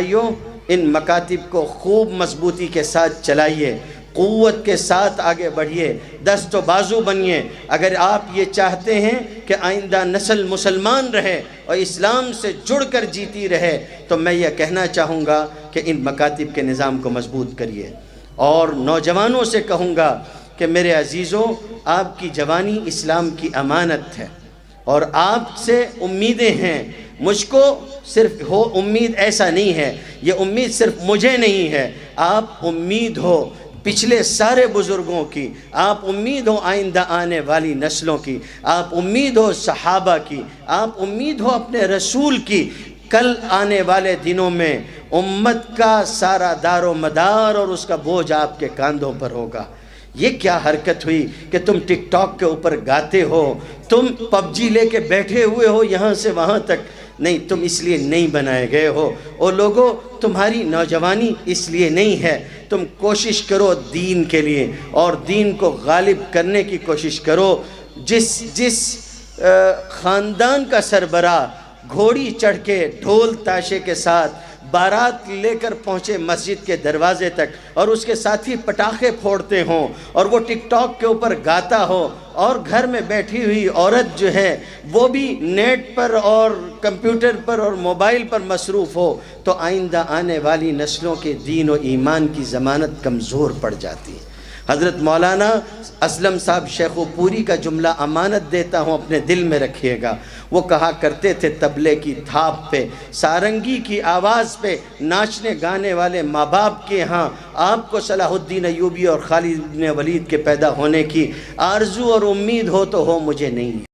بھائیوں، ان مکاتب کو خوب مضبوطی کے ساتھ چلائیے، قوت کے ساتھ آگے بڑھیے، دست و بازو بنیے۔ اگر آپ یہ چاہتے ہیں کہ آئندہ نسل مسلمان رہے اور اسلام سے جڑ کر جیتی رہے تو میں یہ کہنا چاہوں گا کہ ان مکاتب کے نظام کو مضبوط کریے۔ اور نوجوانوں سے کہوں گا کہ میرے عزیزوں، آپ کی جوانی اسلام کی امانت ہے اور آپ سے امیدیں ہیں۔ مجھ کو صرف ہو امید ایسا نہیں ہے، یہ امید صرف مجھے نہیں ہے، آپ امید ہو پچھلے سارے بزرگوں کی، آپ امید ہو آئندہ آنے والی نسلوں کی، آپ امید ہو صحابہ کی، آپ امید ہو اپنے رسول کی۔ کل آنے والے دنوں میں امت کا سارا دار و مدار اور اس کا بوجھ آپ کے کاندھوں پر ہوگا۔ یہ کیا حرکت ہوئی کہ تم ٹک ٹاک کے اوپر گاتے ہو، تم پب جی لے کے بیٹھے ہوئے ہو یہاں سے وہاں تک؟ نہیں، تم اس لیے نہیں بنائے گئے ہو۔ اور لوگوں، تمہاری نوجوانی اس لیے نہیں ہے۔ تم کوشش کرو دین کے لیے اور دین کو غالب کرنے کی کوشش کرو۔ جس خاندان کا سربراہ گھوڑی چڑھ کے ڈھول تاشے کے ساتھ بارات لے کر پہنچے مسجد کے دروازے تک اور اس کے ساتھی پٹاخے پھوڑتے ہوں اور وہ ٹک ٹاک کے اوپر گاتا ہو، اور گھر میں بیٹھی ہوئی عورت جو ہے وہ بھی نیٹ پر اور کمپیوٹر پر اور موبائل پر مصروف ہو، تو آئندہ آنے والی نسلوں کے دین و ایمان کی ضمانت کمزور پڑ جاتی ہے۔ حضرت مولانا اسلم صاحب شیخو پوری کا جملہ امانت دیتا ہوں، اپنے دل میں رکھیے گا۔ وہ کہا کرتے تھے تبلے کی تھاپ پہ، سارنگی کی آواز پہ ناچنے گانے والے ماں باپ کے ہاں آپ کو صلاح الدین ایوبی اور خالد بن ولید کے پیدا ہونے کی آرزو اور امید ہو تو ہو، مجھے نہیں ہے۔